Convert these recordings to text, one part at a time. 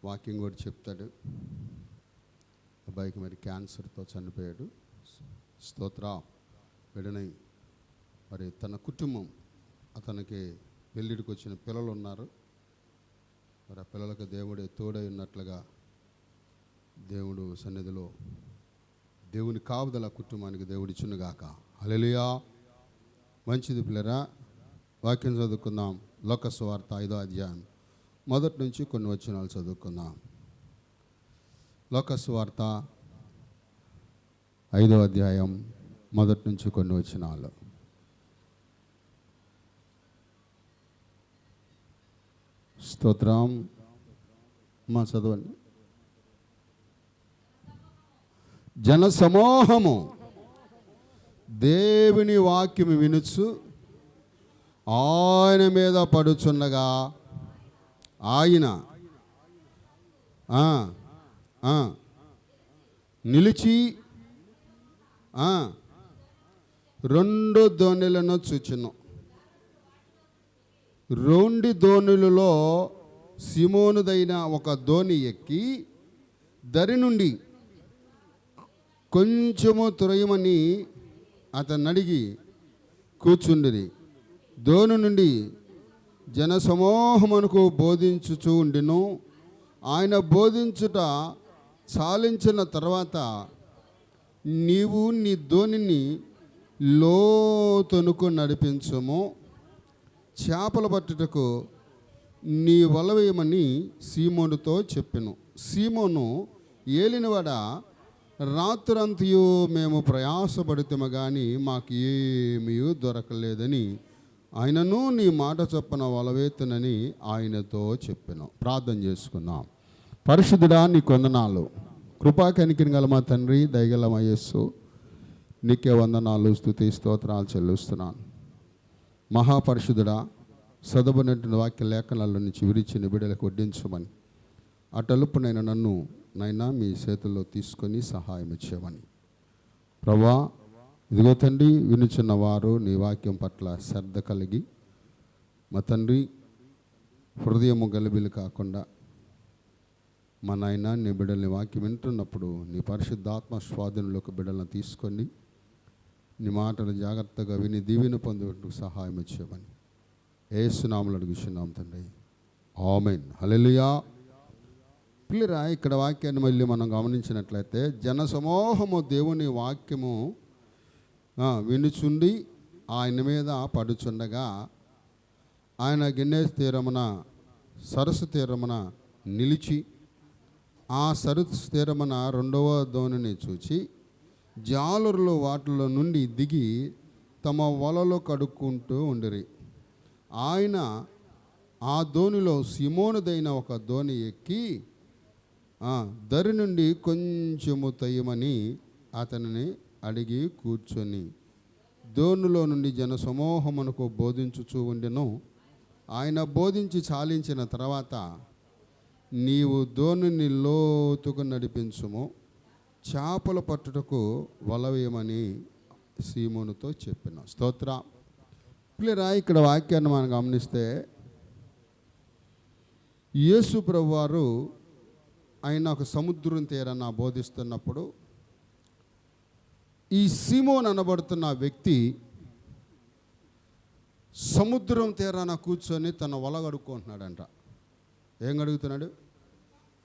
వాక్యం కూడా చెప్తాడు. అబ్బాయికి మరి క్యాన్సర్తో చనిపోయాడు. స్తోత్ర. వెడనై మరి తన కుటుంబం, అతనికి పెళ్ళిడికి వచ్చిన పిల్లలు ఉన్నారు. మరి ఆ పిల్లలకు దేవుడే తోడై ఉన్నట్లుగా దేవుడు సన్నిధిలో దేవుని కాపుదల కుటుంబానికి దేవుడి ఇచ్చునుగాక. హల్లెలూయా. మంచిది పిల్లరా, వాక్యం చదువుకుందాం. లోక సువార్త 5వ అధ్యాయం మొదటి నుంచి కొన్ని వచనాలు చదువుకుందాం. లోక సువార్త 5వ అధ్యాయం మొదటి నుంచి కొన్ని వచనాలు. స్తోత్రం. మా చదవండి. జన సమూహము దేవుని వాక్యము వినుచు ఆయన మీద పడుచున్నగా ఆయన నిలిచి 2 దోణులను చూచెను. 2 దోణులలో సిమోనుదైన ఒక దోణి ఎక్కి దరి నుండి కొంచెము త్రయమని అతన్ని అడిగి కూర్చుండిరి. దోణి నుండి జనసమూహమునకు బోధించుచూ ఉండెను. ఆయన బోధించుట చాలించిన తర్వాత, నీవు నీ దోణిని లోతునకు నడిపించుము, చేపలు పట్టుటకు నీ వల వేయమని సీమోనుతో చెప్పెను. సీమోను ఏలినవాడ, రాత్రంతయు మేము ప్రయాసపడితేము కానీ మాకు ఏమీ దొరకలేదని, ఆయనను నీ మాట చొప్పున వలవేతునని ఆయనతో చెప్పెను. ప్రార్థన చేసుకుందాం. పరిశుద్ధుడా, నీ కొందనాలు, కృపా కనికరిన గల మా తండ్రి, దయగల మా యేసు, నీకే వందనాలు, స్తుతి స్తోత్రాలు చెల్లిస్తున్నాను. మహాపరిశుద్ధుడా, చదవనటువంటి వాక్య లేఖనాల నుంచి విరిచిన బిడ్డలకు వడ్డించమని, అటలుపునైనా నన్ను నైనా మీ చేతుల్లో తీసుకొని సహాయం ఇచ్చేవని. ప్రభా, ఇదిగో తండ్రి, వినుచున్న వారు నీ వాక్యం పట్ల శ్రద్ధ కలిగి, మా తండ్రి హృదయము గలిబిలు కాకుండా, మా నాయన నీ బిడ్డల్ని వాక్యం వింటున్నప్పుడు నీ పరిశుద్ధాత్మ స్వాధీనంలోకి బిడ్డలను తీసుకొని నీ మాటలు జాగ్రత్తగా విని దీవెన పొందేందుకు సహాయం ఇచ్చేవని యేసు నామములో అడుగుచున్నాం తండ్రి. ఆమేన్. హల్లెలూయా. పిల్లరా, ఇక్కడ వాక్యాన్ని మళ్ళీ మనం గమనించినట్లయితే, జనసమూహము దేవుని వాక్యము వినుచుండి ఆయన మీద పడుచుండగా, ఆయన గిన్నెస్ తీరమున సరస్సు తీరమున నిలిచి ఆ సరస్సు తీరమున 2వ దోణిని చూచి జాలరులు వాటిలో నుండి దిగి తమ వలలో కడుక్కుంటూ ఉండిరి. ఆయన ఆ దోణిలో సిమోనుదైన ఒక దోణి ఎక్కి దరి నుండి కొంచెము తయ్యమని అతనిని అడిగి కూర్చొని దోణిలో నుండి జనసమూహమునకు బోధించుచూ ఉండెను. ఆయన బోధించి చాలించిన తర్వాత, నీవు దోణిని లోతుకు నడిపించుము, చేపలు పట్టుటకు వల వేయమని సీమోనుతో చెప్పిన. స్తోత్ర. పిల్లరా, ఇక్కడ వాక్యాన్ని మనం గమనిస్తే, యేసు ప్రభువారు ఆయన ఒక సముద్రం తీరాన బోధిస్తున్నప్పుడు, ఈ సీమోన్ అనబడుతున్న వ్యక్తి సముద్రం తీరాన కూర్చొని తన వల కడుక్కుంటున్నాడంట. ఏం కడుగుతున్నాడు?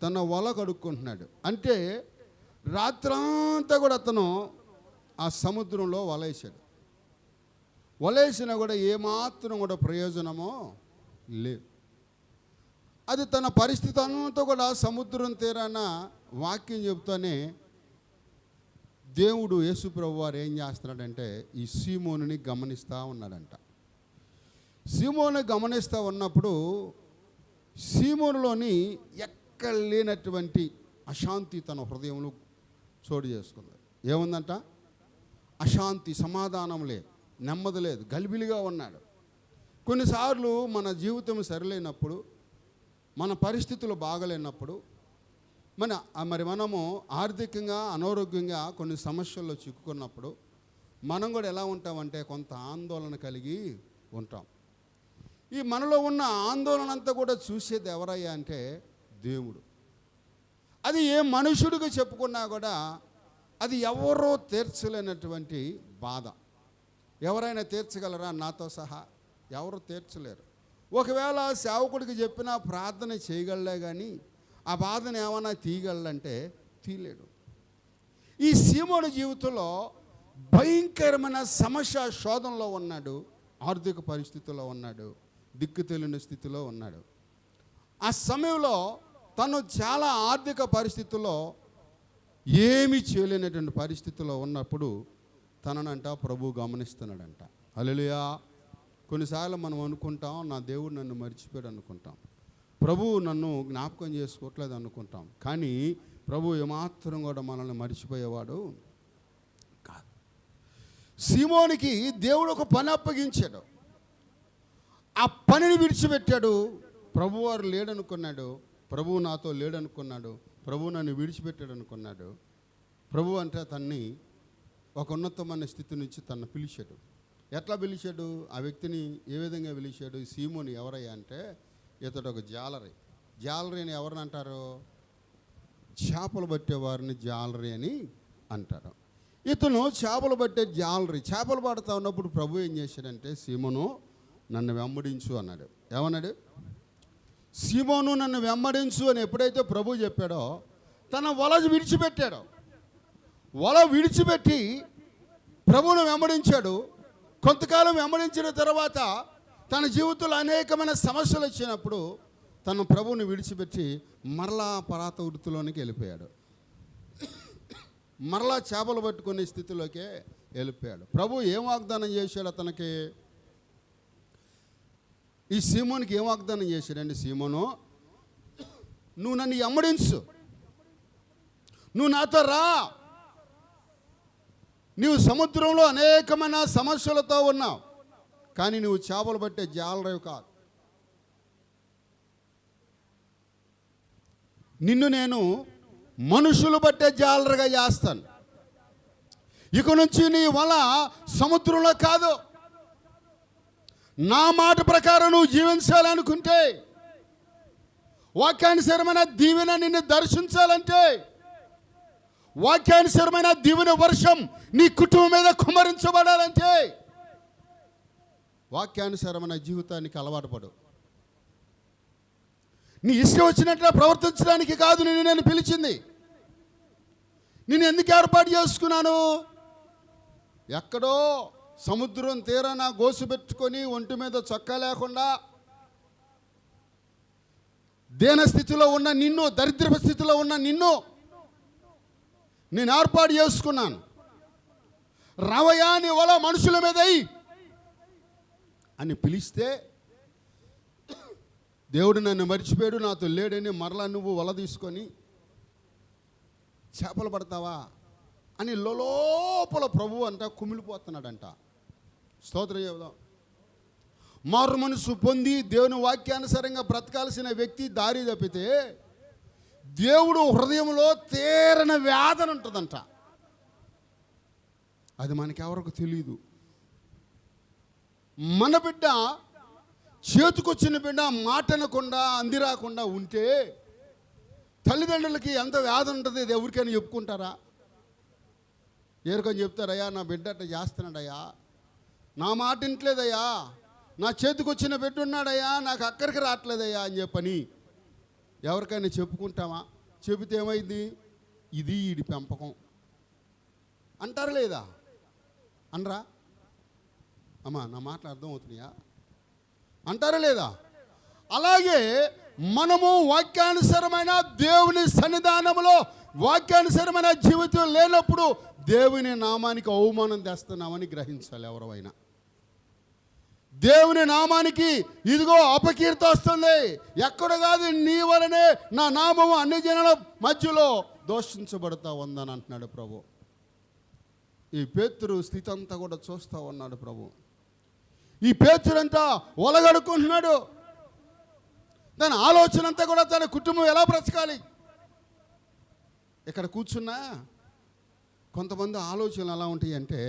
తన వల కడుక్కుంటున్నాడు. అంటే రాత్రంతా కూడా అతను ఆ సముద్రంలో వలేసాడు. వలేసినా కూడా ఏమాత్రం కూడా ప్రయోజనమో లేదు. అది తన పరిస్థితి అంతా కూడా సముద్రం తీరాన వాక్యం చెబుతూనే దేవుడు యేసు ప్రభువు వారు ఏం చేస్తున్నాడంటే, ఈ సీమోనుని గమనిస్తూ ఉన్నాడంట. సీమోను గమనిస్తూ ఉన్నప్పుడు సీమోనులోని ఎక్కడ లేనటువంటి అశాంతి తన హృదయంలో చోటు చేసుకుంది. ఏముందంట? అశాంతి, సమాధానం లేదు, నెమ్మది లేదు, గలిబిలిగా ఉన్నాడు. కొన్నిసార్లు మన జీవితం సరిలేనప్పుడు, మన పరిస్థితులు బాగలేనప్పుడు, మనము ఆర్థికంగా అనారోగ్యంగా కొన్ని సమస్యల్లో చిక్కుకున్నప్పుడు మనం కూడా ఎలా ఉంటామంటే కొంత ఆందోళన కలిగి ఉంటాం. ఈ మనలో ఉన్న ఆందోళన అంతా కూడా చూసేది ఎవరయ్యా అంటే దేవుడు. అది ఏ మనుషుడికి చెప్పుకున్నా కూడా అది ఎవరో తీర్చలేనటువంటి బాధ. ఎవరైనా తీర్చగలరా? నాతో సహా ఎవరు తీర్చలేరు. ఒకవేళ సేవకుడికి చెప్పినా ప్రార్థన చేయగలలే కానీ ఆ బాధను ఏమైనా తీయగలంటే తీయలేడు. ఈ సీమోను జీవితంలో భయంకరమైన సమస్య శోధనలో ఉన్నాడు, ఆర్థిక పరిస్థితుల్లో ఉన్నాడు, దిక్కు తెలియని స్థితిలో ఉన్నాడు. ఆ సమయంలో తను చాలా ఆర్థిక పరిస్థితుల్లో ఏమీ చేయలేనటువంటి పరిస్థితుల్లో ఉన్నప్పుడు తననంట ప్రభు గమనిస్తున్నాడంట. హల్లెలూయా. కొన్నిసార్లు మనం అనుకుంటాం, నా దేవుడు నన్ను మర్చిపోయాడు అనుకుంటాం, ప్రభువు నన్ను జ్ఞాపకం చేసుకోవట్లేదు అనుకుంటాం. కానీ ప్రభు ఏమాత్రం కూడా మనల్ని మర్చిపోయేవాడు కాదు. సీమోనికి దేవుడు ఒక పని అప్పగించాడు. ఆ పనిని విడిచిపెట్టాడు. ప్రభువారు లేడనుకున్నాడు, ప్రభువు నాతో లేడనుకున్నాడు, ప్రభువు నన్ను విడిచిపెట్టాడు అనుకున్నాడు. ప్రభు అంటే తన్ని ఒక ఉన్నతమైన స్థితి నుంచి తను పిలిచాడు. ఎట్లా పిలిచాడు? ఆ వ్యక్తిని ఏ విధంగా పిలిచాడు? సీమోని ఎవరయ్యా అంటే, ఇతడు ఒక జాలరీ. జాలరీ అని ఎవరిని అంటారు? చేపలు పట్టేవారిని జాలరీ అని అంటారు. ఇతను చేపలు పట్టే జాలరీ. చేపలు పడుతూ ఉన్నప్పుడు ప్రభు ఏం చేశాడంటే, సీమోను నన్ను వెంబడించు అన్నాడు. ఏమన్నాడు? సీమోను నన్ను వెంబడించు అని ఎప్పుడైతే ప్రభు చెప్పాడో తన వల విడిచిపెట్టాడు. వల విడిచిపెట్టి ప్రభువును వెంబడించాడు. కొంతకాలం వెంబడించిన తర్వాత తన జీవితంలో అనేకమైన సమస్యలు వచ్చినప్పుడు తన ప్రభువుని విడిచిపెట్టి మరలా పరాత వృత్తిలోనికి వెళ్ళిపోయాడు. మరలా చేపలు పట్టుకునే స్థితిలోకే వెళ్ళిపోయాడు. ప్రభు ఏం వాగ్దానం చేశాడు అతనికి? ఈ సీమోనికి ఏం వాగ్దానం చేశాడండి? సీమోను, నువ్వు నన్ను వెంబడించు, నువ్వు నాతో రా. నీవు సముద్రంలో అనేకమైన సమస్యలతో ఉన్నావు, కానీ నువ్వు చేపలు పట్టే జాలరేవు కాదు. నిన్ను నేను మనుషులు పట్టే జాలరుగా చేస్తాను. ఇక నుంచి నీ వల సముద్రంలో కాదు, నా మాట ప్రకారం నువ్వు జీవించాలనుకుంటే, వాక్యానుసారమైన దీవెన నిన్ను దర్శించాలంటే, వాక్యానుసారమైన దీవెన వర్షం నీ కుటుంబం మీద కుమ్మరించబడాలంటే వాక్యానుసారమైన జీవితానికి అలవాటు పడు. నీ ఇష్టం వచ్చినట్లు ప్రవర్తించడానికి కాదు నేను పిలిచింది. నేను ఎందుకు ఏర్పాటు చేసుకున్నాను? ఎక్కడో సముద్రం తీరాన గోసు పెట్టుకొని ఒంటి మీద చొక్కా లేకుండా దీన స్థితిలో ఉన్న నిన్ను, దరిద్రపు స్థితిలో ఉన్న నిన్ను నేను ఏర్పాటు చేసుకున్నాను. రావయ్యా నీ వల మనుషుల మీద అని పిలిస్తే దేవుడు నన్ను మర్చిపోయాడు, నాతో లేడని మరలా నువ్వు వల తీసుకొని చేపలు పడతావా అని లోపల ప్రభువు అంట కుమిలిపోతున్నాడంట. స్తోత్రం చెబుదాం. మారు మనసు పొంది దేవుని వాక్యానుసారంగా బ్రతకాల్సిన వ్యక్తి దారి తప్పితే దేవుడు హృదయంలో తీరని వేదన ఉంటుందంట. అది మనకెవరికి తెలియదు. మన బిడ్డ చేతికొచ్చిన బిడ్డ మాటనకుండా అందిరాకుండా ఉంటే తల్లిదండ్రులకి ఎంత వేదన ఉంటుంది. ఇది ఎవరికైనా చెప్పుకుంటారా? ఎవరికైనా చెప్తారయ్యా నా బిడ్డ అట్లా చేస్తున్నాడయ్యా, నా మాట వింటలేదయ్యా, నా చేతికొచ్చిన బిడ్డ ఉన్నాడయ్యా, నాకు అక్కడికి రావట్లేదయ్యా అని చెప్పని ఎవరికైనా చెప్పుకుంటామా? చెబితే ఏమైంది? ఇది ఈడి పెంపకం అంటారా లేదా? అనరా? అమ్మా నా మాటలు అర్థమవుతున్నాయా? అంటారా లేదా? అలాగే మనము వాక్యానుసారమైన దేవుని సన్నిధానంలో వాక్యానుసారమైన జీవితం లేనప్పుడు దేవుని నామానికి అవమానం తెస్తున్నామని గ్రహించాలి. ఎవరైనా దేవుని నామానికి ఇదిగో అపకీర్తి వస్తుంది, ఎక్కడ కాదు నీ వలనే నా నామము అన్ని జనుల మధ్యలో దోషించబడతా ఉందని అంటున్నాడు ప్రభు. ఈ పేతురు స్థితి అంతా కూడా చూస్తూ ఉన్నాడు ప్రభు. ఈ పేతురంతా ఒలగడుకుంటున్నాడు. తన ఆలోచన అంతా కూడా తన కుటుంబం ఎలా బ్రతకాలి. ఇక్కడ కూర్చున్నా కొంతమంది ఆలోచనలు ఎలా ఉంటాయి అంటే,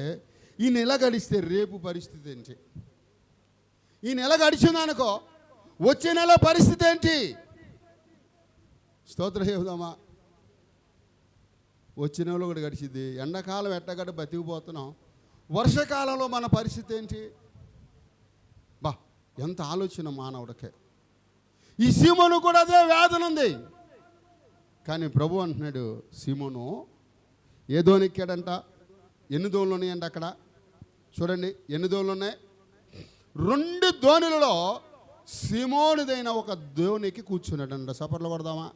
ఈ నెల గడిస్తే రేపు పరిస్థితి ఏంటి, ఈ నెల గడిచిందనుకో వచ్చే నెల పరిస్థితి ఏంటి. స్తోత్రం చెబుదామా? వచ్చిన వాళ్ళు కూడా గడిచిద్ది. ఎండాకాలం ఎట్టగడ్డ బతికిపోతున్నాం, వర్షాకాలంలో మన పరిస్థితి ఏంటి? బా, ఎంత ఆలోచన మానవుడికే. ఈ సీమోను కూడా అదే వేదన ఉంది. కానీ ప్రభు అంటున్నాడు, సీమోను ఏ దోణి ఎక్కాడంట? ఎన్ని దోణులు ఉన్నాయండి అక్కడ? చూడండి, ఎన్ని దోణులు ఉన్నాయి? 2 దోణులలో సీమోనుదైన ఒక దోణికి కూర్చున్నాడంట. సపర్లు కొడదామా?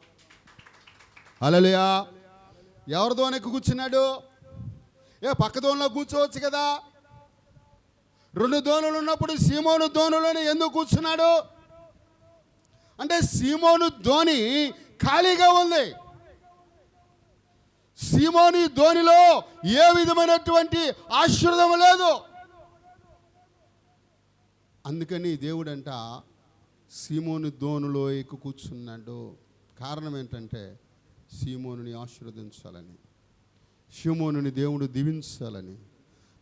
హల్లెలూయా. ఎవరి దోణికి కూర్చున్నాడు? పక్క దోణిలో కూర్చోవచ్చు కదా. 2 దోణులు ఉన్నప్పుడు సీమోను దోణిలోనే ఎందుకు కూర్చున్నాడు అంటే, సీమోను దోణి ఖాళీగా ఉంది. సీమోని దోణిలో ఏ విధమైనటువంటి ఆశీర్వాదం లేదు. అందుకని దేవుడంట సీమోను దోణిలో ఎక్కి కూర్చున్నాడు. కారణం ఏంటంటే, సీమోనుని ఆశీర్వదించాలని, సీమోనుని దేవుడు దీవించాలని,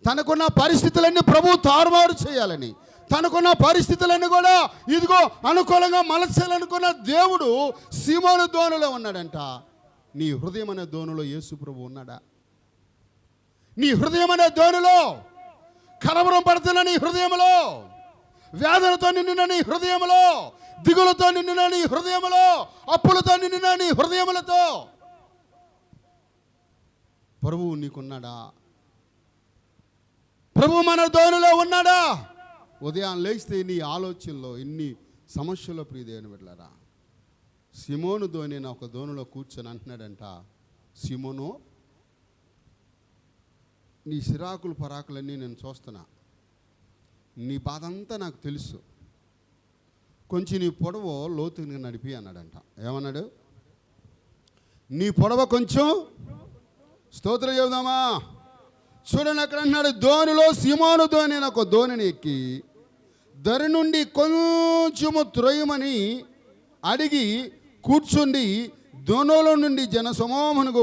తనకున్న పరిస్థితులన్నీ ప్రభు తారుమారు చేయాలని, తనకున్న పరిస్థితులన్నీ కూడా ఇదిగో అనుకూలంగా మలచాలనుకున్న దేవుడు సీమోను దోణిలో ఉన్నాడంట. నీ హృదయం అనే దోణిలో యేసు ప్రభు ఉన్నాడా? నీ హృదయం అనే దోణిలో, కలవరం పడుతున్న నీ హృదయంలో, వేదనతో నిండిన నీ హృదయంలో, దిగులతో నిండిన నీ హృదయంలో, అప్పులతో నిండిన నీ హృదయములతో ప్రభువు నీకున్నాడా? ప్రభు మన దోణిలో ఉన్నాడా? ఉదయం లేస్తే నీ ఆలోచనలో ఎన్ని సమస్యలు ప్రియదేవుని బిడ్డలారా. సీమోను దోణి ఒక దోణిలో కూర్చొని అంటున్నాడంట, సీమోను నీ సిరాకులు పరాకులన్నీ నేను చూస్తున్నా, నీ బాధ అంతా నాకు తెలుసు, కొంచెం నీ పొడవ లోతుగా నడిపి అన్నాడంట. ఏమన్నాడు? నీ పొడవ కొంచెం, స్తోత్రం చెబుదామా? చూడండి అక్కడ అన్నాడు, దోణిలో సీమోను దోణి ఒక దోణిని ఎక్కి దరి నుండి కొంచెము త్రొయ్యమని అడిగి కూర్చుండి దోణిలో నుండి జనసమూహమునకు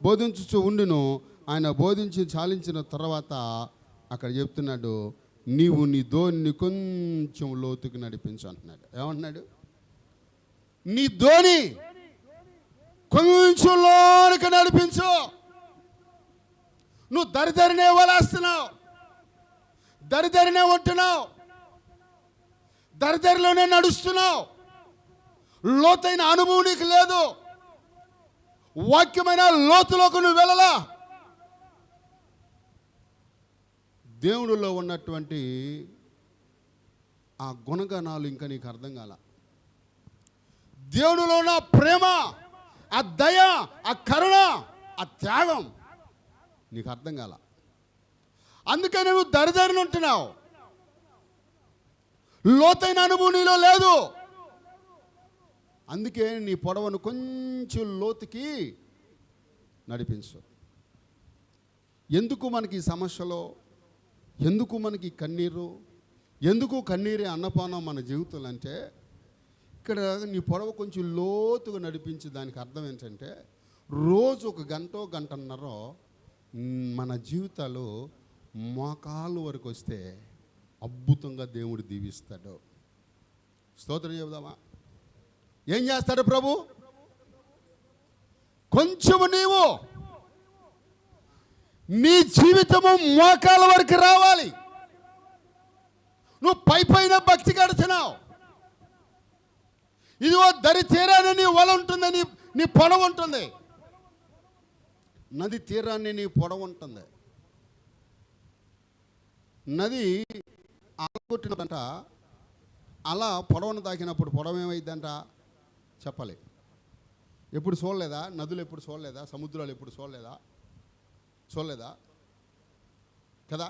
బోధించుచు ఉండును. ఆయన బోధించి చాలించిన తర్వాత అక్కడ చెప్తున్నాడు, నీవు నీ దోణిని కొంచెం లోతుకి నడిపించు అంటున్నాడు. ఏమంటున్నాడు? నీ దోణి కొంచెం లోనికి నడిపించు. నువ్వు దరిదరినే వలేస్తున్నావు, దరిదరినే ఉంటున్నావు, దరిదరిలోనే నడుస్తున్నావు. లోతైన అనుభవం నీకు లేదు. వాక్యమైన లోతులోకి నువ్వు వెళ్ళలా. దేవుడిలో ఉన్నటువంటి ఆ గుణగణాలు ఇంకా నీకు అర్థం కాల. దేవుడిలో ఉన్న ప్రేమ, ఆ దయ, ఆ కరుణ, ఆ త్యాగం నీకు అర్థం కాల. అందుకని నువ్వు దరిదరిని ఉంటున్నావు. లోతైన అనుభవం నీలో లేదు. అందుకే నీ పొడవను కొంచెం లోతుకి నడిపించు. ఎందుకు మనకి ఈ సమస్యలో, ఎందుకు మనకి కన్నీరు, ఎందుకు కన్నీరే అన్నపానం మన జీవితంలో అంటే, ఇక్కడ నీ పొడవ కొంచెం లోతుగా నడిపించి దానికి అర్థం ఏంటంటే, రోజు 1 గంట గంటన్నర మన జీవితాలు మోకాలు వరకు వస్తే అద్భుతంగా దేవుడు దీవిస్తాడు. స్తోత్రం చెబుదామా? ఏం చేస్తాడు ప్రభు? కొంచెము నీవు నీ జీవితము మోకాల వరకు రావాలి. నువ్వు పైన భక్తి గడుచున్నావు. ఇదిగో దరి తీరాన్ని నీ వల ఉంటుంది, నీ పొడవ ఉంటుంది. నది తీరాన్ని నీ పొడవ ఉంటుంది. నది ఆలగొట్టినదంట, అలా పొడవను తాకినప్పుడు పొడవ ఏమైందంట చెప్పాలి. ఎప్పుడు చూడలేదా? నదులు ఎప్పుడు చూడలేదా? సముద్రాలు ఎప్పుడు చూడలేదా కదా?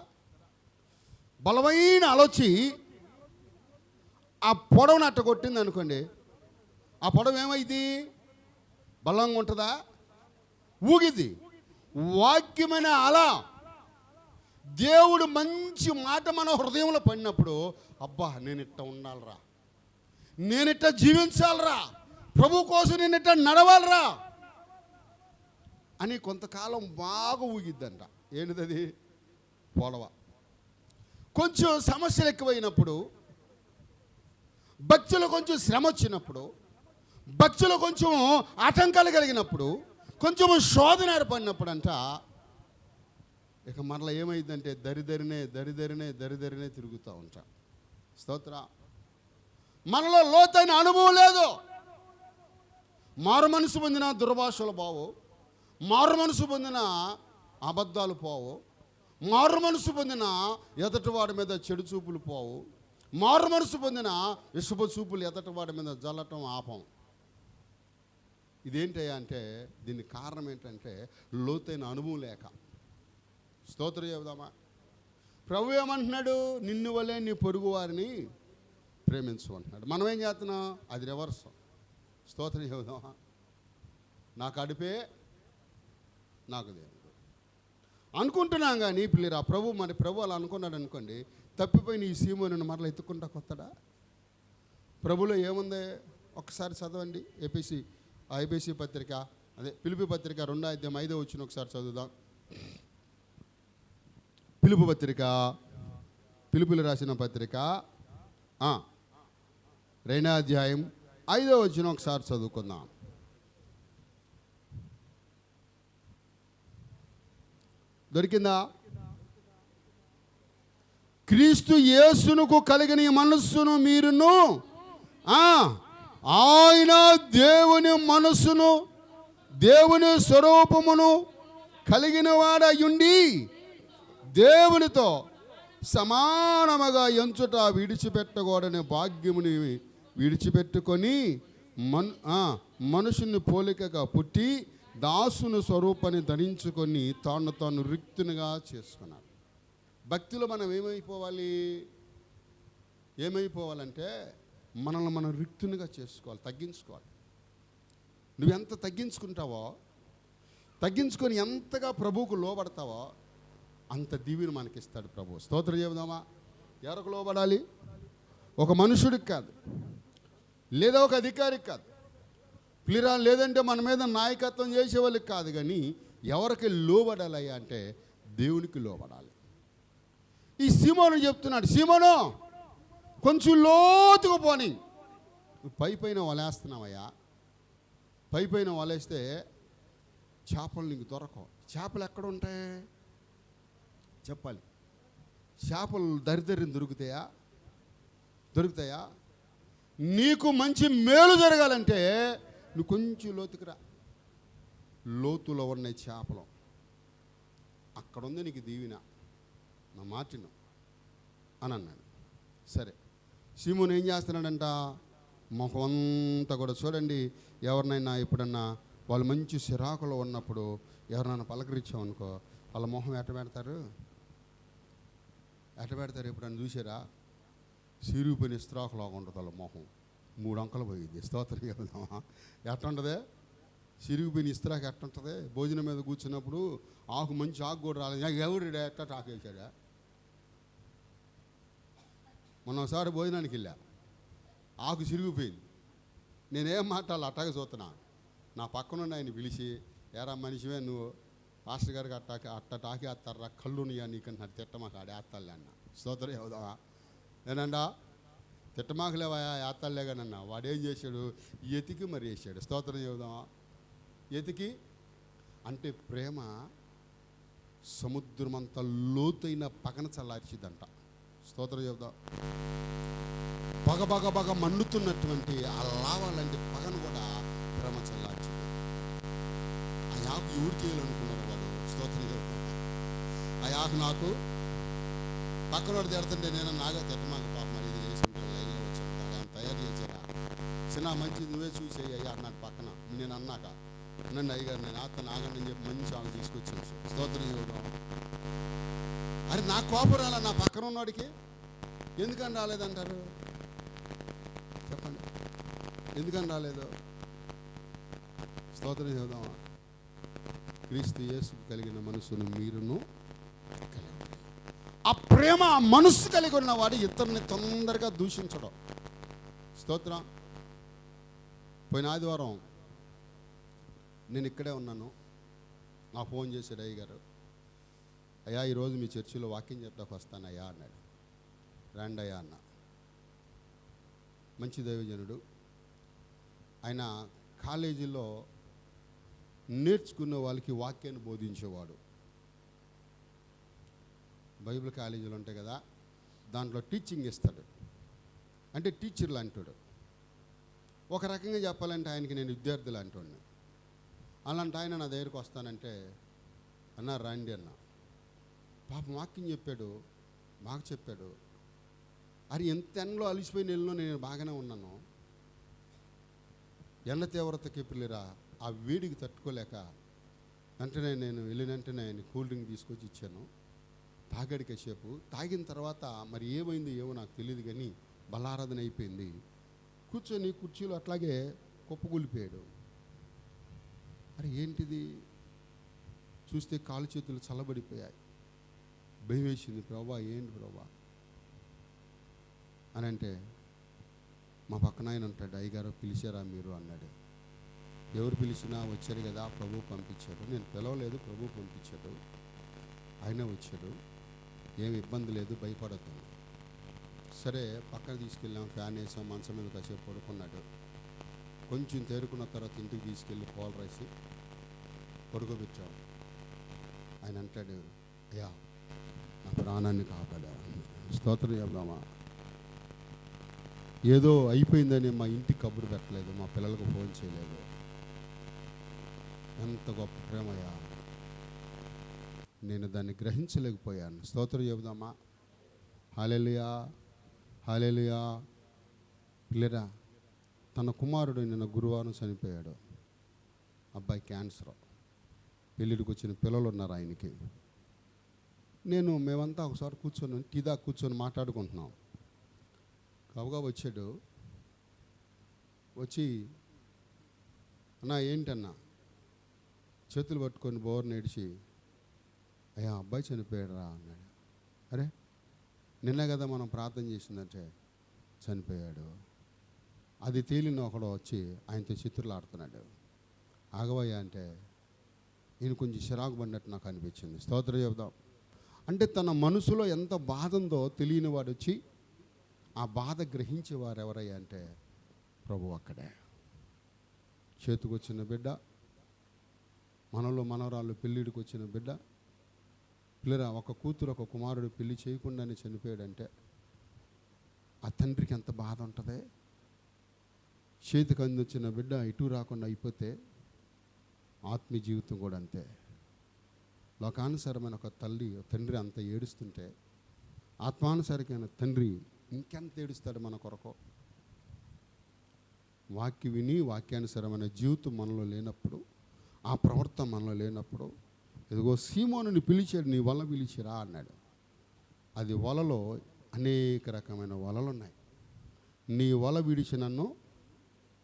బలమైన అలొచ్చి ఆ పొడవను అట్ట కొట్టింది అనుకోండి, ఆ పొడవ ఏమైంది? బలంగా ఉంటుందా? ఊగిద్ది. వాక్యమైన అలా దేవుడు మంచి మాట మన హృదయంలో పడినప్పుడు, అబ్బా నేను ఇట్ట ఉండాలరా, నేనిట్ట జీవించాలరా, ప్రభు కోసం నేను ఇట్ట నడవాలరా అని కొంతకాలం బాగా ఊగిద్దంట. ఏంటిది? పొడవ. కొంచెం సమస్యలు ఎక్కువైనప్పుడు, భక్తులు కొంచెం శ్రమ వచ్చినప్పుడు, భక్తులు కొంచెం ఆటంకాలు కలిగినప్పుడు, కొంచెము శోధన ఏర్పడినప్పుడంట ఇక మరలా ఏమైందంటే దరిదరినే తిరుగుతూ ఉంటా. స్తోత్ర. మనలో లోతైన అనుభవం లేదు. మారు మనసు పొందిన దుర్భాషలు పోవు, మారు మనసు పొందిన అబద్ధాలు పోవు, మారు మనసు పొందిన ఎదటివాడి మీద చెడు చూపులు పోవు, మారు మనసు పొందిన ఇసుపు చూపులు ఎదటివాడి మీద జల్లటం ఆపం. ఇదేంటయ్యా అంటే దీనికి కారణం ఏంటంటే లోతైన అనుభవం లేక. స్తోత్రం చెబుదామా. ప్రభు ఏమంటున్నాడు? నిన్ను వలే నీ పొరుగు వారిని ప్రేమించు అంటున్నాడు. మనం ఏం చేస్తున్నాం? అది రివర్స్. స్తోత్రం చెబుదామా. నాకు అడిపే నాకు దేవుడు అనుకుంటున్నాం కానీ పిల్లరా ప్రభు అలా అనుకున్నాడు అనుకోండి, తప్పిపోయిన ఈ సీమోను మరలా ఎత్తుకుంటా కొత్తడా? ప్రభులో ఏముంది ఒకసారి చదవండి. ఐబీసీ పత్రిక, అదే పిలుపు పత్రిక 2:5 ఒకసారి చదువుదాం. పిలుపు పత్రిక, పిలుపులు రాసిన పత్రిక 2:5 ఒకసారి చదువుకుందాం. దొరికిందా? క్రీస్తు యేసునకు కలిగిన మనస్సును మీరును ఆయన దేవుని మనస్సును దేవుని స్వరూపమును కలిగిన వాడయుండి దేవునితో సమానముగా ఎంచుట విడిచిపెట్టకూడని భాగ్యముని విడిచిపెట్టుకొని మనుషుని పోలికగా పుట్టి దాసుని స్వరూపాన్ని ధరించుకొని తాను రిక్తునిగా చేసుకున్నాడు. భక్తిలో మనం ఏమైపోవాలంటే మనల్ని మనం రిక్తునిగా చేసుకోవాలి, తగ్గించుకోవాలి. నువ్వెంత తగ్గించుకుంటావో, తగ్గించుకొని ఎంతగా ప్రభువుకు లోబడతావో అంత దీవెన మనకిస్తాడు ప్రభు. స్తోత్రం చెబుదామా. ఎవరికి లోబడాలి? ఒక మనుషుడికి కాదు, లేదా ఒక అధికారికి కాదు, లేదంటే మన మీద నాయకత్వం చేసేవాళ్ళకి కాదు, కానీ ఎవరికి లోబడాలి అంటే దేవునికి లోబడాలి. ఈ సీమోను చెప్తున్నాడు, సీమోను కొంచెం లోతుకు పోని. పైన వలేస్తున్నావయ్యా. పైన వలేస్తే చేపలు నీకు దొరకవు. చేపలు ఎక్కడ ఉంటాయి చెప్పాలి? చేపలు దరిద్రం దొరుకుతాయా? నీకు మంచి మేలు జరగాలంటే నువ్వు కొంచెం లోతుకురా. లోతులో ఉన్నాయి చేపలు, అక్కడ ఉంది నీకు దీవెన, నా మాటిను అని అన్నాడు. సరే, సీమోను ఏం చేస్తున్నాడంట? మొహం అంతా కూడా చూడండి. ఎవరినైనా ఎప్పుడన్నా వాళ్ళు మంచి సిరాకులో ఉన్నప్పుడు ఎవరినైనా పలకరించామనుకో, వాళ్ళ మొహం ఎట్ట పెడతారు? ఎప్పుడన్నా చూసారా? సిరిగిపోయిన ఇస్త్రాకులాగా ఉంటుంది వాళ్ళ మొహం, 3 అంకలు పోయింది. స్తోత్రం చెబుదామా. ఎట్టుంటుంది? సిరిగిపోయిన ఇస్త్రాకు ఎట్టుంటుంది? భోజనం మీద కూర్చున్నప్పుడు మంచి ఆకు కూడా రాలేదు, ఎవరు ఎట్ట ఆకేసాడా? మొన్నసారి భోజనానికి వెళ్ళా, ఆకు సిరిగిపోయింది. నేనేం మాట్లాడాలి అట్టాగే చూస్తున్నా. నా పక్కనున్న ఆయన పిలిచి, ఏరా మనిషివే నువ్వు, పాస్టర్ గారికి అట్ట టాకేస్తారా, కళ్ళునియా నీకన్నా తిట్టమాక ఆడేస్తాలే అన్న. స్తోత్రం చెబుదామా. నేనండా తిట్టమాకలేవా ఏస్తాలేగానన్నా. వాడేం చేశాడు? ఎతికి మరి వేసాడు. స్తోత్రం చెబుదామా. ఎతికి అంటే ప్రేమ సముద్రమంత లోతైన పగన చల్లార్చిదంట. స్తోత్రం చెబుదాం. బగ మండుతున్నటువంటి ఆ లావాలంటే పగను కూడా ప్రేమ చల్లార్చింది. ఆ యాకు ఎవరు చేయాలనుకున్నారు వాడు? స్తోత్రం చెబుతాం. ఆ యాకు నాకు పక్కన వాడు తిడుతుంటే నేను నాగా తిట్టమాక పాప మరి ఇది చేసి ఉంటాను, లైన్లో వచ్చి ఆయన తయారు చేశారా చిన్న మంచిది నువ్వే చూసేయి అయ్యా అన్నాడు పక్కన. నేను అన్నాక నన్ను అయ్యగారు నేను అతను ఆగండి అని చెప్పి మంచి ఆమె తీసుకొచ్చాను. స్తోత్రం చెబుదాం. అరే నా కోపం రాలా నా పక్కన ఉన్నవాడికి? ఎందుకని రాలేదంటారు చెప్పండి? ఎందుకని రాలేదు? స్తోత్రం చెబుదామా. క్రీస్తు యేసుకు కలిగిన మనసును మీరును కలిగి, ఆ ప్రేమ ఆ మనస్సు కలిగి ఉన్నవాడు ఇతరుని తొందరగా దూషించడం. స్తోత్రం. పోయిన ఆదివారం నేను ఇక్కడే ఉన్నాను, నా ఫోన్ చేశాడు అయ్యగారు, అయ్యా ఈరోజు మీ చర్చిలో వాకింగ్ చెప్పడానికి వస్తానయ్యా అన్నాడు. రండి అయ్యా అన్న. మంచి దైవజనుడు ఆయన. కాలేజీలో నేర్చుకునే వాళ్ళకి వాక్యాన్ని బోధించేవాడు. బైబిల్ కాలేజీలు ఉంటాయి కదా, దాంట్లో టీచింగ్ ఇస్తాడు, అంటే టీచర్లు అంటాడు. ఒక రకంగా చెప్పాలంటే ఆయనకి నేను విద్యార్థులు అంటుండే. అలాంటి ఆయన నా దగ్గరికి వస్తానంటే, అన్న రండి అన్న, పాపం వాక్యం చెప్పాడు, బాగా చెప్పాడు. అది ఎంత ఎండలో అలిసిపోయిన నెలలో నేను బాగానే ఉన్నాను, ఎండ తీవ్రతకి పిల్లరా ఆ వేడికి తట్టుకోలేక వెంటనే నేను వెళ్ళిన వెంటనే ఆయన కూల్ డ్రింక్ తీసుకొచ్చి ఇచ్చాను. తాగాడు కాసేపు. తాగిన తర్వాత మరి ఏమైంది ఏమో నాకు తెలియదు, కానీ బలారాధన అయిపోయింది. కూర్చొని కుర్చీలో అట్లాగే కుప్పకూలిపోయాడు. అరే ఏంటిది చూస్తే కాలు చేతులు చల్లబడిపోయాయి. భయం వేసింది, ప్రభా ఏంటి ప్రభా అని అంటే, మా పక్కన ఆయన ఉంటాడు, అయ్యగారు పిలిచారా మీరు అన్నాడు. ఎవరు పిలిచినా వచ్చారు కదా, ప్రభు పంపించాడు. నేను పిలవలేదు, ప్రభు పంపించాడు. ఆయన వచ్చాడు, ఏమి ఇబ్బంది లేదు, భయపడద్దు. సరే పక్కన తీసుకెళ్ళాం, ఫ్యాన్ వేసాం, మంచం మీద కాసేపు పడుకున్నాడు. కొంచెం తేరుకున్న తర్వాత ఇంటికి తీసుకెళ్ళి పాలు రాసి పడుకోబెట్టాం. ఆయన అంటాడు, అయ్యా నా ప్రాణాన్ని కాపాడా. స్తోత్రం చెప్దామా. ఏదో అయిపోయిందని మా ఇంటికి కబురు పెట్టలేదు, మా పిల్లలకు ఫోన్ చేయలేదు. ఎంత గొప్ప ప్రేమయ్యా, నేను దాన్ని గ్రహించలేకపోయాను. స్తోత్రం చెబుదామా. హల్లెలూయా, హల్లెలూయా. పిల్లరా, తన కుమారుడు నిన్న గురువారం చనిపోయాడు. అబ్బాయి క్యాన్సర్. పెళ్ళిడికి వచ్చిన పిల్లలు ఉన్నారు ఆయనకి. మేమంతా ఒకసారి కూర్చొని టీదా కూర్చొని మాట్లాడుకుంటున్నాం. కబగా వచ్చాడు. వచ్చి, అన్నా ఏంటన్నా, చేతులు పట్టుకొని బోర్ నేడిచి, అయ్యా అబ్బాయి చనిపోయాడు రా అన్నాడు. అరే నిన్న కదా మనం ప్రార్థన చేసిందంటే చనిపోయాడు. అది తేలిన ఒకడు వచ్చి ఆయనతో చిత్రులు ఆడుతున్నాడు. ఆగవయ్యా అంటే ఈయన కొంచెం చిరాకు పడినట్టు నాకు అనిపించింది. స్తోత్రం చెబుదాం. అంటే తన మనసులో ఎంత బాధ ఉందో తెలియని వాడు వచ్చి ఆ బాధ గ్రహించేవారు ఎవరయ్యా అంటే ప్రభు ఒక్కడే. చేతికొచ్చిన బిడ్డ, మనలో మనవరాళ్ళు పెళ్ళిడికి వచ్చిన బిడ్డ, పిల్లరా ఒక కూతురు ఒక కుమారుడు పెళ్లి చేయకుండానే చనిపోయాడంటే ఆ తండ్రికి ఎంత బాధ ఉంటుంది. చేతికి అందించిన బిడ్డ ఇటు రాకుండా అయిపోతే ఆత్మీయ జీవితం కూడా అంతే. లోకానుసారమైన ఒక తండ్రి అంత ఏడుస్తుంటే ఆత్మానుసారమైన తండ్రి ఇంకెంత ఏడుస్తాడు మన కొరకు. వాక్య విని వాక్యానుసారమైన జీవితం మనలో లేనప్పుడు, ఆ ప్రవర్తన మనలో లేనప్పుడు, ఇదిగో సీమోనుని పిలిచాడు, నీ వల పిలిచిరా అన్నాడు. అది వలలో అనేక రకమైన వలలు ఉన్నాయి. నీ వల విడిచి నన్ను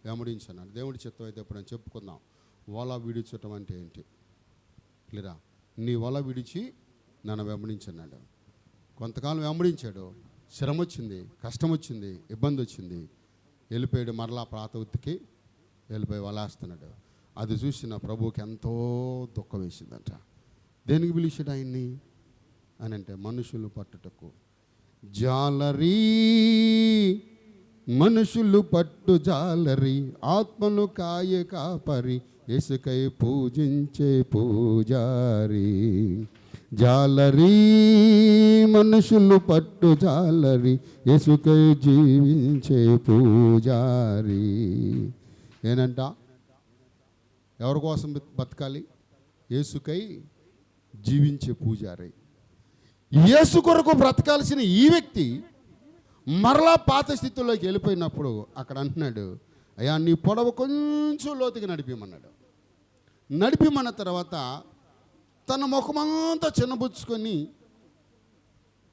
వెంబడించన్నాడు. దేవుడి చిత్తం అయితే ఎప్పుడైనా చెప్పుకుందాం. వల విడిచటం అంటే ఏంటి లేరా? నీ వల విడిచి నన్ను వెంబడించన్నాడు. కొంతకాలం వెంబడించాడు, శ్రమ వచ్చింది, కష్టం వచ్చింది, ఇబ్బంది వచ్చింది, వెళ్ళిపోయాడు. మరలా ప్రాత ఉత్తికి వెళ్ళిపోయి వలేస్తున్నాడు. అది చూసిన ప్రభువుకి ఎంతో దుఃఖం వేసిందంట. దేనికి పిలిచాడు ఆయన్ని అని అంటే మనుషులు పట్టుటకు. జాలరీ మనుషులు పట్టు జాలరి, ఆత్మను కాయ కాపరి, యేసుకై పూజించే పూజారి. జాలరీ మనుషులు పట్టు జాలరి, యేసుకై జీవించే పూజారి. ఏనంట, ఎవరి కోసం బతకాలి? యేసుకై జీవించే పూజారి. యేసు కొరకు బ్రతకాల్సిన ఈ వ్యక్తి మరలా పాత స్థితిలోకి వెళ్ళిపోయినప్పుడు అక్కడ అంటున్నాడు, అయ్యా నీ పొడవు కొంచెం లోతుకి నడిపిమన్నాడు. నడిపిమన్న తర్వాత తన ముఖమంతా చిన్నబుచ్చుకొని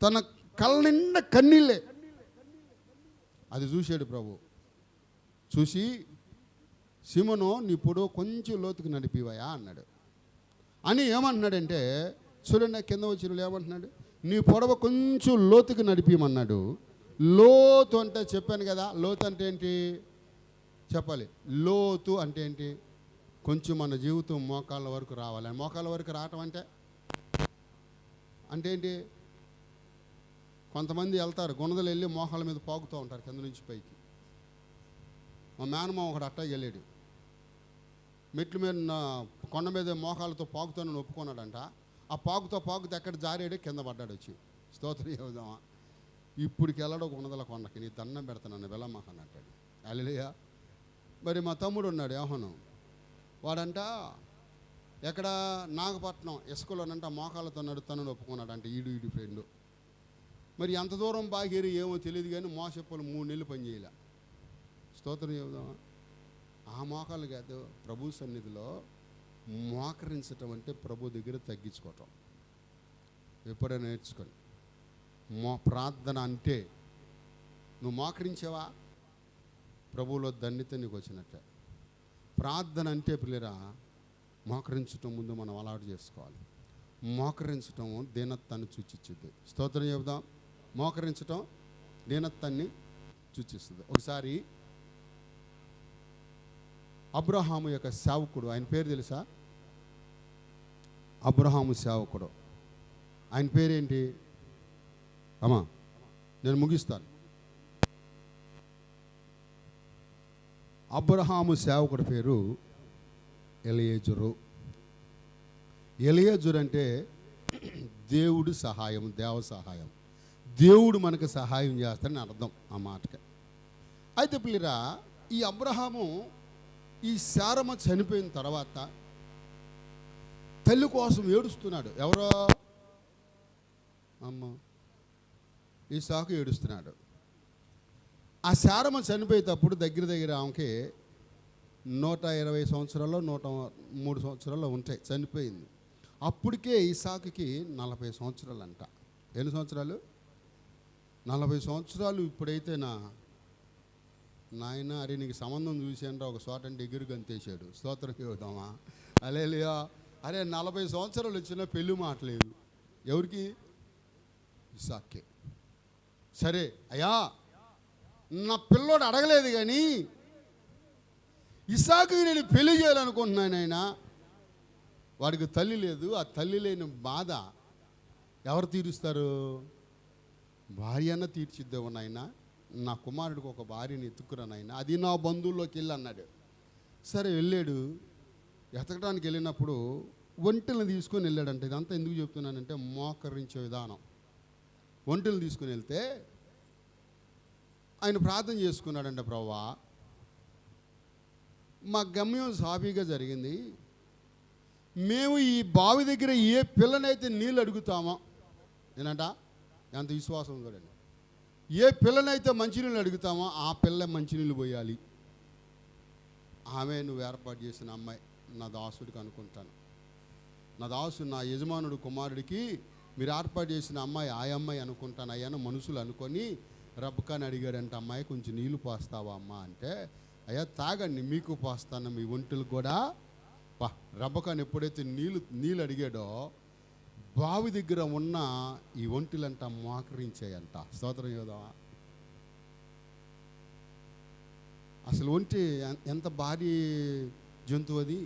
తన కళ్ళ నిండా కన్నీళ్ళే. అది చూశాడు ప్రభు. చూసి, సీమోను నీ పొడవు కొంచెం లోతుకి నడిపివయా అన్నాడు. అని ఏమంటున్నాడంటే, చూడండి కింద వచ్చిన ఏమంటున్నాడు, నీ పొడవ కొంచెం లోతుకి నడిపిమన్నాడు. లోతు అంటే చెప్పాను కదా, లోతు అంటే ఏంటి చెప్పాలి. లోతు అంటే ఏంటి? కొంచెం మన జీవితం మోకాళ్ళ వరకు రావాలి. మోకాళ్ళ వరకు రావటం అంటే ఏంటి? కొంతమంది వెళ్తారు, గుణదలు వెళ్ళి మోకాళ్ళ మీద పాకుతూ ఉంటారు కింద నుంచి పైకి. మా మేనమామ ఒకడు అట్టా వెళ్ళాడు. మెట్ల మీద కొండ మీద మోకాలతో పాకుతానని ఒప్పుకున్నాడంట. ఆ పాకుతో ఎక్కడ జారాడే కింద పడ్డాడు వచ్చి. స్తోత్రం చెబుదామా. ఇప్పటికి వెళ్ళడం ఉన్నదల కొండకి, నీ దండం పెడతానని వెళ్ళమాకని అంటాడు. హల్లెలూయా. మరి మా తమ్ముడు ఉన్నాడు యోహాను, వాడంట ఎక్కడ నాగపట్నం ఇసుకలోనంట మోకాలతో నడుతానని ఒప్పుకున్నాడంట. ఈడు ఫ్రెండు. మరి ఎంత దూరం బాగేరి ఏమో తెలియదు కానీ మోసెప్పులు 3 నెలలు పనిచేయాల. స్తోత్రం చెబుదామా. ఆ మోకాలు కాదు, ప్రభు సన్నిధిలో మోకరించటం అంటే ప్రభు దగ్గర తగ్గించుకోవటం. ఎప్పుడైనా నేర్చుకోండి. ప్రార్థన అంటే నువ్వు మోకరించావా, ప్రభువులో ధన్యత నీకు వచ్చినట్టే. ప్రార్థన అంటే పిల్లరా మోకరించటం ముందు మనం అలవాటు చేసుకోవాలి. మోకరించటం దీనత్వాన్ని సూచించుద్ది. స్తోత్రం చెబుదాం. మోకరించటం దీనత్వాన్ని సూచిస్తుంది. ఒకసారి అబ్రహాము యొక్క సేవకుడు, ఆయన పేరు తెలుసా? అబ్రహాము సేవకుడు, ఆయన పేరేంటి అమ్మా? నేను ముగిస్తాను. అబ్రహాము సేవకుడి పేరు ఎలియేజరు. ఎలియేజరు అంటే దేవుడి సహాయం, దేవ సహాయం. దేవుడు మనకు సహాయం చేస్తాడని అర్థం ఆ మాటకి. అయితే పిల్లరా, ఈ అబ్రహాము ఈ శారమ చనిపోయిన తర్వాత తల్లి కోసం ఏడుస్తున్నాడు. ఎవరో అమ్మ ఇస్సాకు ఏడుస్తున్నాడు. ఆ శారమ చనిపోయేటప్పుడు దగ్గర ఆమెకి 120 సంవత్సరాల్లో 103 సంవత్సరాల్లో ఉంటాయి, చనిపోయింది. అప్పటికే ఇస్సాకుకి 40 సంవత్సరాలు అంట. ఎన్ని సంవత్సరాలు? 40 సంవత్సరాలు. ఇప్పుడైతే నాయన అరే నీకు సంబంధం చూసాను ఒక చోట అంటే ఎగురు గంతేశాడు. స్తోత్రం చెబుదామా. హల్లెలూయా. అరే 40 సంవత్సరాలు వచ్చినా పెళ్ళి మాటలేదు. ఎవరికి? ఇస్సాకే. సరే అయ్యా, నా పిల్లోడు అడగలేదు కానీ ఇస్సాకుకి నేను పెళ్లి చేయాలనుకుంటున్నాను. ఆయన వాడికి తల్లి లేదు. ఆ తల్లి లేని బాధ ఎవరు తీరుస్తారు? భార్య అన్న తీర్చిద్దేవు నాయన. నా కుమారుడికి ఒక భార్యని ఎత్తుకురానైనా, అది నా బంధువుల్లోకి వెళ్ళి అన్నాడు. సరే వెళ్ళాడు. ఎతకడానికి వెళ్ళినప్పుడు ఒంటెలను తీసుకొని వెళ్ళాడంట. ఇదంతా ఎందుకు చెప్తున్నానంటే మోకరించే విధానం. ఒంటెలను తీసుకొని వెళ్తే ఆయన ప్రార్థన చేసుకున్నాడంట, ప్రభువా మా గమ్యం సాఫీగా జరిగింది. మేము ఈ బావి దగ్గర ఏ పిల్లనైతే నీళ్ళు అడుగుతామో, నేనంట ఎంత విశ్వాసం చూడండి, ఏ పిల్లనైతే మంచినీళ్ళు అడుగుతామో ఆ పిల్ల మంచినీళ్ళు పోయాలి. ఆమె నువ్వు ఏర్పాటు చేసిన అమ్మాయి నా దాసుడికి అనుకుంటాను. నా దాసుడు నా యజమానుడు కుమారుడికి మీరు ఏర్పాటు చేసిన అమ్మాయి ఆ అమ్మాయి అనుకుంటాను అయ్యాను మనుషులు అనుకొని రబ్బకాని అడిగాడంట, అమ్మాయి కొంచెం నీళ్ళు పోస్తావా అమ్మా అంటే, అయ్యా తాగండి మీకు పోస్తాను మీ ఒంటెలు కూడా. రబ్బకాని ఎప్పుడైతే నీళ్ళు అడిగాడో బావి దగ్గర ఉన్న ఈ ఒంటెలంట మోకరించాయంట. స్తోత్రం చేద్దామా. అసలు ఒంటి ఎంత భారీ జంతువు అది.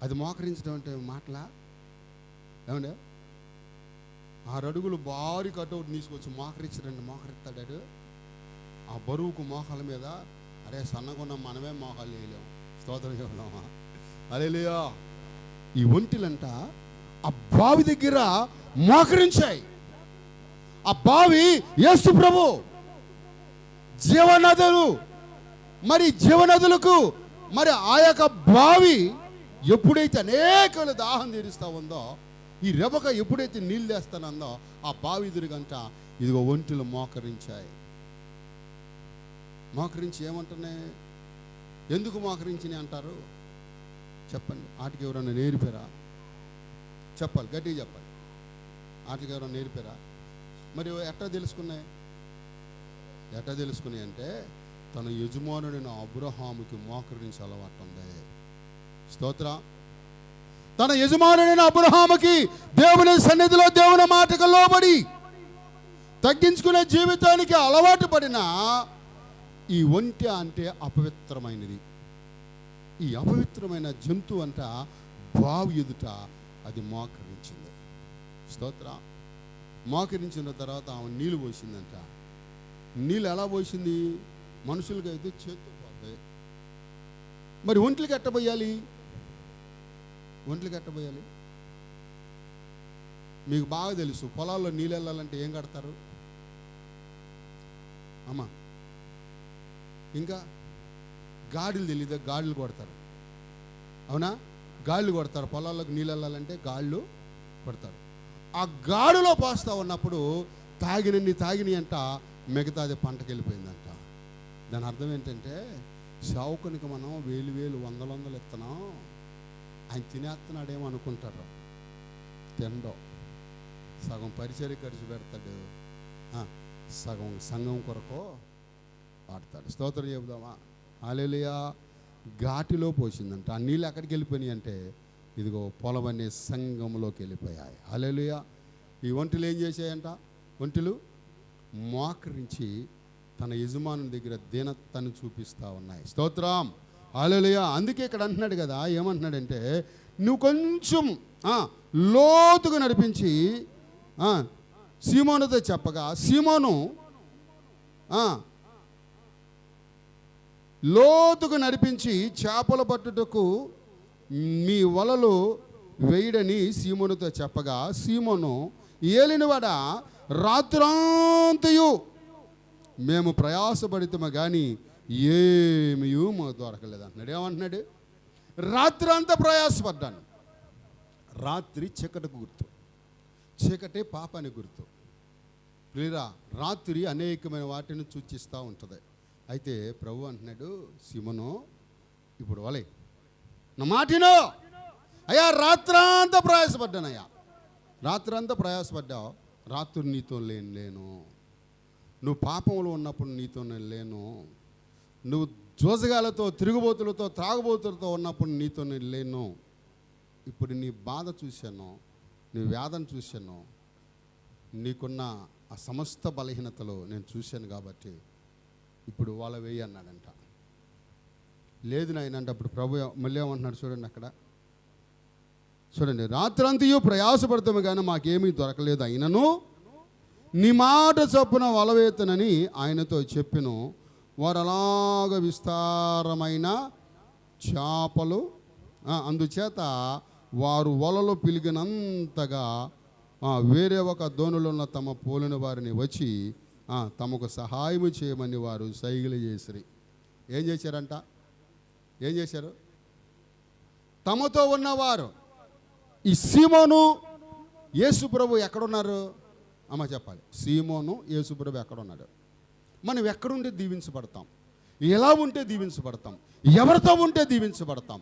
అది మోకరించడం అంటే మాటలా ఏమండే? 6 అడుగులు భారీ కటౌట్ తీసుకొచ్చి మోకరించడండి. మోకరిస్తాడాడు ఆ బరువుకు మోకాల మీద. అరే సన్నగున్న మనమే మోకాలు వేయలేము. స్తోత్రం చేద్దామా. హల్లెలూయా. ఈ ఒంటెలంట ఆ బావి దగ్గర మోకరించాయి. ఆ బావి యేసు ప్రభు. జీవనదులు, మరి జీవనదులకు మరి ఆ యొక్క బావి ఎప్పుడైతే అనేకలు దాహం తీరుస్తూ ఉందో, ఈ రెబక ఎప్పుడైతే నీళ్ళు తెస్తానందో ఆ బావి ఎదురుగంట ఇదిగో ఒంటెలు మోకరించాయి. మోకరించి ఏమంటున్నాయి? ఎందుకు మోకరించినాయి అంటారు చెప్పండి. వాటికి ఎవరన్నా నేర్పారా? చెప్పాలి, గట్టిగా చెప్పాలి. వాటికి ఎవరైనా నేర్పారా? మరి ఎట్లా తెలుసుకున్నాయి? ఎట్లా తెలుసుకున్నాయి అంటే తన యజమానుడైన అబ్రహాముకి మోకరించి అలవాటు ఉంది. స్తోత్రం. తన యజమానుడైన అబ్రహాముకి దేవుని సన్నిధిలో దేవుని మాటకు లోబడి తగ్గించుకునే జీవితానికి అలవాటు పడిన ఈ ఒంటె అంటే అపవిత్రమైనది. ఈ అపవిత్రమైన జంతువు అంట బావి ఎదుట అది మోకరించింది. స్తోత్రం. మోకరించిన తర్వాత ఆమె నీళ్ళు పోసిందంట. నీళ్ళు ఎలా పోసింది? మనుషులకైతే చేతితో పోతాయి, మరి ఒంట్లకి ఎట్టబోయాలి? ఒంట్లు కట్టబోయాలి? మీకు బాగా తెలుసు, పొలాల్లో నీళ్ళు వెళ్ళాలంటే ఏం కడతారు అమ్మా? ఇంకా గాడులు తెలీదా? గాడులు కొడతారు, అవునా? గాళ్ళు కొడతారు. పొలాల్లోకి నీళ్ళు వెళ్ళాలంటే గాళ్ళు కొడతారు. ఆ గాడులో పోస్తూ ఉన్నప్పుడు తాగిని అంట, మిగతాది పంటకి వెళ్ళిపోయిందంట. దాని అర్థం ఏంటంటే, సేవకునికి మనం వేలు వందలు ఇస్తున్నాం, ఆయన తినేస్తున్నాడేమో అనుకుంటారు. తిండో సగం పరిచర్య ఖర్చు పెడతాడు, సగం సంఘం కొరకు వాడతాడు. స్తోత్రం చెబుదామా? హల్లెలూయా. ఘాటిలో పోసిందంట. ఆ నీళ్ళు ఎక్కడికి వెళ్ళిపోయినాయి అంటే, ఇదిగో పొలం అనే సంఘంలోకి వెళ్ళిపోయాయి. హల్లెలూయా. ఈ ఒంటెలు ఏం చేశాయంట? ఒంటెలు మోకరించి తన యజమానుని దగ్గర దీనత్వాన్ని చూపిస్తూ ఉన్నాయి. స్తోత్రం, హల్లెలూయా. అందుకే ఇక్కడ అంటున్నాడు కదా, ఏమంటున్నాడంటే, నువ్వు కొంచెం లోతుగా నడిపించి సీమోనుతో చెప్పగా, సీమోను లోతుగా నడిపించి చేపలు పట్టుటకు మీ వలలు వేయడని సీమోనుతో చెప్పగా, సీమోను ఏలినవాడ, రాత్రంతయు మేము ప్రయాసపడితము కానీ ఏమీ మాకు దొరకలేదు అంటున్నాడు. ఏమంటున్నాడు? రాత్రి అంతా ప్రయాసపడ్డాను. రాత్రి చీకటికి గుర్తు, చీకటే పాపానికి గుర్తు. ప్రియరా, రాత్రి అనేకమైన వాటిని సూచిస్తూ ఉంటుంది. అయితే ప్రభు అంటున్నాడు, సీమోను ఇప్పుడు వలే నా మాటినో. అయ్యా రాత్రంతా ప్రయాసపడ్డానయ్యా, రాత్రంతా ప్రయాసపడ్డావు. రాత్రి నీతో లేను. నువ్వు పాపంలో ఉన్నప్పుడు నీతో నేను లేను. నువ్వు జోజగాలతో, తిరుగుబోతులతో, త్రాగుబోతులతో ఉన్నప్పుడు నీతో నేను లేను. ఇప్పుడు నీ బాధ చూశాను, నీ వేదన చూశాను, నీకున్న ఆ సమస్త బలహీనతలు నేను చూశాను కాబట్టి ఇప్పుడు వాళ్ళ వేయి అన్నాడంట. లేదు నాయనంటే అప్పుడు ప్రభు మళ్ళీ ఏమంటున్నాడు చూడండి, అక్కడ చూడండి, రాత్రంతయు ప్రయాసపడతాము కానీ మాకేమీ దొరకలేదు, అయినను నీ మాట చొప్పున వలవేతనని ఆయనతో చెప్పెను. వారు అలాగ విస్తారమైన చేపలు, అందుచేత వారు వలలు పిలిగినంతగా వేరే ఒక దోణిలో ఉన్న తమ పోలిన వారిని వచ్చి తమకు సహాయము చేయమని వారు సైగలు చేసిరి. ఏం చేశారంట? ఏం చేశారు? తమతో ఉన్నవారు, ఈ సీమోను యేసుప్రభు ఎక్కడున్నారు అమ్మ చెప్పాలి. సీమోను యేసుప్రభు ఎక్కడున్నాడు? మనం ఎక్కడుంటే దీవించబడతాం, ఎలా ఉంటే దీవించబడతాం, ఎవరితో ఉంటే దీవించబడతాం,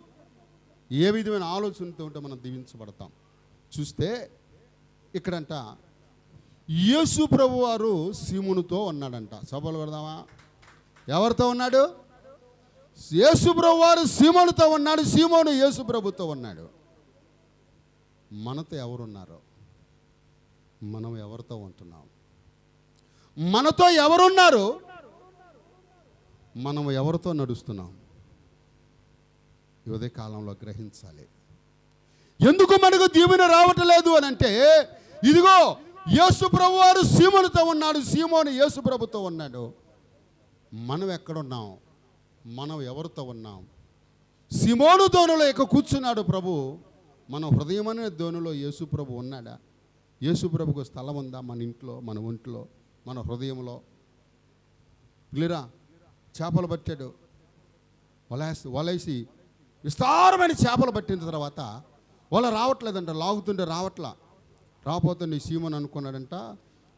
ఏ విధమైన ఆలోచనతో ఉంటే మనం దీవించబడతాం. చూస్తే ఇక్కడంట యేసు ప్రభు వారు సీమోనుతో ఉన్నాడంట. సభలు పెడదామా? ఎవరితో ఉన్నాడు? యేసు ప్రభు వారు సీమోనుతో ఉన్నాడు, సీమోను యేసు ప్రభుతో ఉన్నాడు. మనతో ఎవరున్నారు? మనం ఎవరితో ఉంటున్నాం? మనతో ఎవరున్నారు? మనం ఎవరితో నడుస్తున్నాం? ఇదే కాలంలో గ్రహించాలి. ఎందుకు మనకు దీవెన రావటం లేదు అని అంటే, ఇదిగో యేసు ప్రభు వారు సీమోనుతో ఉన్నాడు, సీమోను యేసు ప్రభుతో ఉన్నాడు. మనం ఎక్కడున్నాం? మనం ఎవరితో ఉన్నాం? సీమోను దోణిలో ఇక కూర్చున్నాడు ప్రభు. మన హృదయమనే దోణిలో యేసు ప్రభు ఉన్నాడా? యేసు ప్రభుకు స్థలం ఉందా మన ఇంట్లో, మన ఒంట్లో, మన హృదయంలో? పిల్లరా, చేపలు పట్టాడు, వలేసి విస్తారమైన చేపలు పట్టిన తర్వాత వల రావట్లేదంట, లాగుతుంటే రాకపోతే నీ సీమోను అనుకున్నాడంట,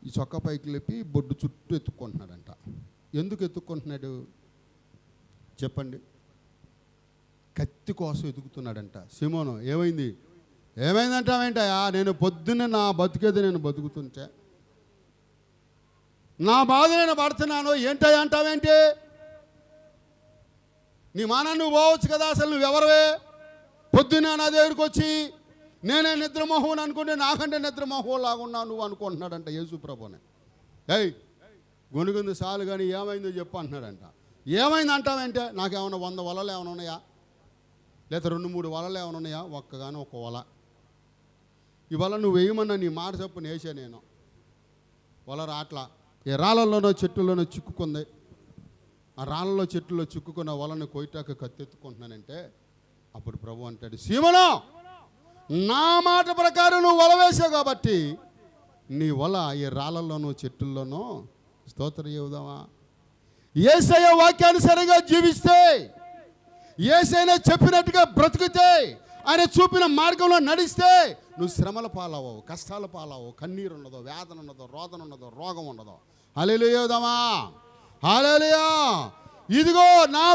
ఈ చొక్కా పైకి లేపి బొడ్డు చుట్టూ ఎత్తుక్కుంటున్నాడంట. ఎందుకు ఎత్తుక్కుంటున్నాడు చెప్పండి? కత్తి కోసం ఎదుగుతున్నాడంట. సీమోను ఏమైందంటావేంటయా? నేను పొద్దున్నే నా బతికేది నేను బతుకుతుంటే, నా బాధ నేను పడుతున్నాను, ఏంటయ్యా అంటావేంటి? నీ మానాన్ని నువ్వు పోవచ్చు కదా, అసలు నువ్వెవరవే? పొద్దున్నే నా దగ్గరికి వచ్చి నేనే నిద్రమోహం అనుకుంటే నాకంటే నిద్రమోహం లాగున్నావు నువ్వు అనుకుంటున్నాడంట యేసు ప్రభుని. గొనుగుంది చాలు కానీ ఏమైందో చెప్పు అంటున్నాడంట. ఏమైంది అంటావేంటే? నాకేమన్నా 100 వలలు ఏమైనా ఉన్నాయా, లేదా 2-3 వలలు ఏమైనా ఉన్నాయా? ఒక్కగానో ఒక వల. ఈ వల నువ్వు వేయమన్నా నీ మాట చొప్పున వేసా నేను. వల రాట్లా, ఏ రాళ్ళల్లోనో చెట్టులోనో చిక్కుకుంది. ఆ రాళ్ళలో చెట్టులో చిక్కుకున్న వలని కొయ్యటాక కత్తెత్తుకుంటున్నానంటే అప్పుడు ప్రభు అంటాడు, సీమోను నా మాట ప్రకారం నువ్వు వల వేసావు కాబట్టి నీ వల ఈ రాళ్ళల్లోనూ చెట్టుల్లోనూ స్తోత్రం చెబుదామా. యేసయ్య వాక్యానుసారంగా జీవిస్తే, యేసయ్య చెప్పినట్టుగా బ్రతికితే, ఆయన చూపిన మార్గంలో నడిస్తే నువ్వు శ్రమల పాలవవు, కష్టాల పాలవవు, కన్నీరు ఉండదు, వేదన ఉండదు, రోదన ఉండదు, రోగం ఉండదు. హల్లెలూయా చెబుదామా. హల్లెలూయా. ఇదిగో నా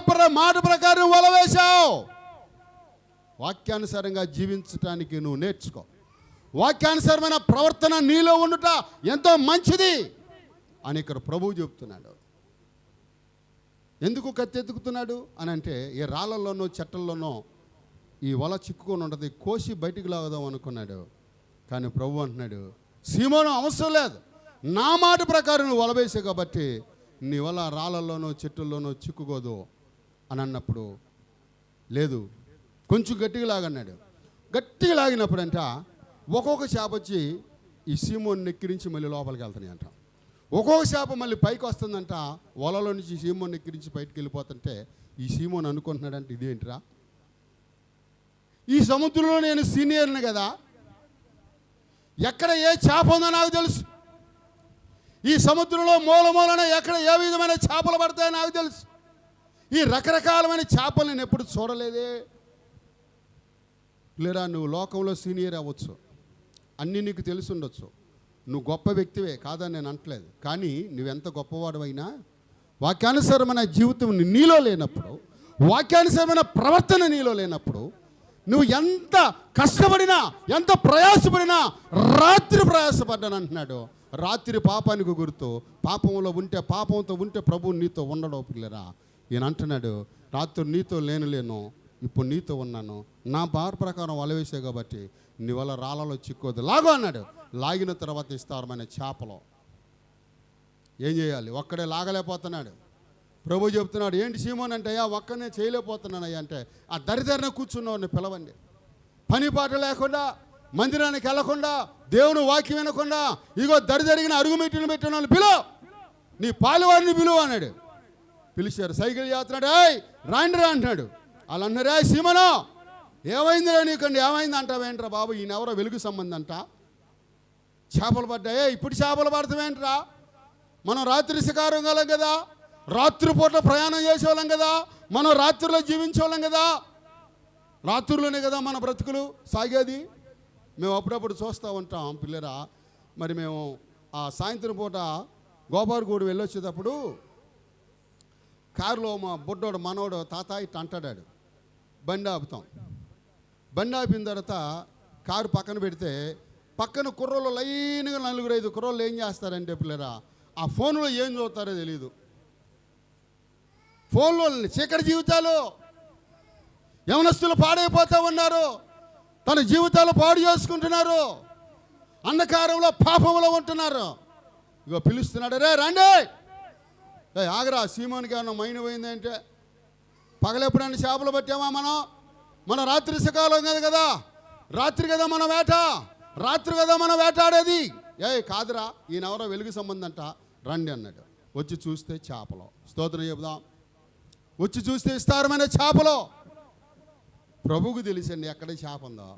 మాట ప్రకారం వల వేశావు. వాక్యానుసారంగా జీవించడానికి నువ్వు నేర్చుకో. వాక్యానుసారమైన ప్రవర్తన నీలో ఉండుట ఎంతో మంచిది అని ఇక్కడ ప్రభువు చెబుతున్నాడు. ఎందుకు కత్తి ఎత్తుకుతున్నాడు అని అంటే, ఈ రాళ్ళల్లోనూ చెట్టల్లోనూ ఈ వల చిక్కుకొని ఉంటుంది, కోసి బయటికి లాగదాం అనుకున్నాడు. కానీ ప్రభు అంటున్నాడు, సీమోను అవసరం లేదు, నా మాట ప్రకారం నువ్వు వల వేసావు కాబట్టి నీ వల రాళ్ళల్లోనూ చెట్టుల్లోనూ చిక్కుకోదు అని అన్నప్పుడు, లేదు కొంచెం గట్టిగా లాగన్నాడు. గట్టిగా లాగినప్పుడు అంట ఒక్కొక్క చేప వచ్చి ఈ సీమోని ఎక్కిరించి మళ్ళీ లోపలికి వెళ్తున్నాయి అంట. ఒక్కొక్క చేప మళ్ళీ పైకి వస్తుందంట. వలలో నుంచి సీమోని ఎక్కిరించి బయటికి వెళ్ళిపోతుంటే ఈ సీమోని అనుకుంటున్నాడంటే, ఇదేంటిరా, ఈ సముద్రంలో నేను సీనియర్ని కదా, ఎక్కడ ఏ చేప ఉందో నాకు తెలుసు, ఈ సముద్రంలో మూలన ఎక్కడ ఏ విధమైన చేపలు పడతాయో నాకు తెలుసు, ఈ రకరకాలమైన చేపలు నేను ఎప్పుడు చూడలేదే. లేరా, నువ్వు లోకంలో సీనియర్ అవ్వచ్చు, అన్నీ నీకు తెలిసి ఉండొచ్చు, నువ్వు గొప్ప వ్యక్తివే కాదని నేను అంటలేదు. కానీ నువ్వెంత గొప్పవాడువైనా వాక్యానుసారమైన జీవితం నీలో లేనప్పుడు, వాక్యానుసారమైన ప్రవర్తన నీలో లేనప్పుడు, నువ్వు ఎంత కష్టపడినా, ఎంత ప్రయాసపడినా, రాత్రి ప్రయాసపడ్డాను అంటున్నాడు. రాత్రి పాపానికి గుర్తు, పాపంలో ఉంటే, పాపంతో ఉంటే ప్రభు నీతో ఉండడం పిల్లరా. ఈయన అంటున్నాడు, రాత్రి నీతో లేను, ఇప్పుడు నీతో ఉన్నాను, నా బార్ ప్రకారం వల వేసావు కాబట్టి నీ వల్ల రాళ్ళలో చిక్కోదు, లాగు అన్నాడు. లాగిన తర్వాత విస్తారమైన చేపలో ఏం చేయాలి, ఒక్కడే లాగలేకపోతున్నాడు. ప్రభు చెప్తున్నాడు, ఏంటి సీమోన్ అంటే, అయ్యా ఒక్కనే చేయలేకపోతున్నానయ్యా అంటే, ఆ దరిదరిన కూర్చున్నవాడిని పిలవండి. పని పాట లేకుండా, మందిరానికి వెళ్లకుండా, దేవుని వాక్యం వినకుండా, ఇగో దరిదరిగిన అరుగుమెట్టును పెట్టిన వాళ్ళు పిలువ, నీ పాలువారిని పిలువ అన్నాడు. పిలిచారు, సైకిల్ చేస్తున్నాడు, ఏయ్ రాండి రా అంటున్నాడు. వాళ్ళు అన్నారే, సీమనో ఏమైందిరా నీకండి, ఏమైంది అంటావేంట్రా బాబు, ఈయనెవరో వెలుగు సంబంధం అంట, చేపలు పడ్డాయి, ఇప్పుడు చేపలు పడతామేంట్రా, మనం రాత్రి శికారం గలం కదా, రాత్రిపూట ప్రయాణం చేసేవాళ్ళం కదా, మనం రాత్రిలో జీవించేవాళ్ళం కదా, రాత్రుల్లోనే కదా మన బ్రతుకులు సాగేది. మేము అప్పుడప్పుడు చూస్తూ ఉంటాం పిల్లరా. మరి మేము ఆ సాయంత్రం పూట గోపాలగూడు వెళ్ళొచ్చేటప్పుడు కారులో మా బుడ్డోడు మనోడు తాత ఇట్లా అంటాడాడు, బండి ఆపుతాం. బండి ఆపిన తర్వాత కారు పక్కన పెడితే పక్కన కుర్రోళ్ళు లైన్గా 4-5 కుర్రోళ్ళు ఏం చేస్తారంటే పిల్లరా, ఆ ఫోన్లో ఏం చూస్తారో తెలియదు. ఫోన్లో చీకటి జీవితాలు, యవనస్తులు పాడైపోతూ ఉన్నారు, తన జీవితాలు పాడు చేసుకుంటున్నారు, అంధకారంలో పాపంలో ఉంటున్నారు. ఇగో పిలుస్తున్నాడు, రే రండి, ఆగరా, సీమోనికి ఏమన్నా మైండ్ పోయింది అంటే, పగలెప్పుడైనా చేపలు పట్టామా మనం రాత్రి శకాలం కదా, రాత్రి కదా మన వేట, రాత్రి కదా మనం వేటాడేది. కాదురా, ఈయనెవరో వెలుగు సంబంధం అంట, రండి అన్నాడు. వచ్చి చూస్తే చేపలు, స్తోత్రం చెబుదాం. వచ్చి చూస్తే విస్తారమైన చేపలు. ప్రభువుకు తెలిసండి ఎక్కడ చేప ఉందో.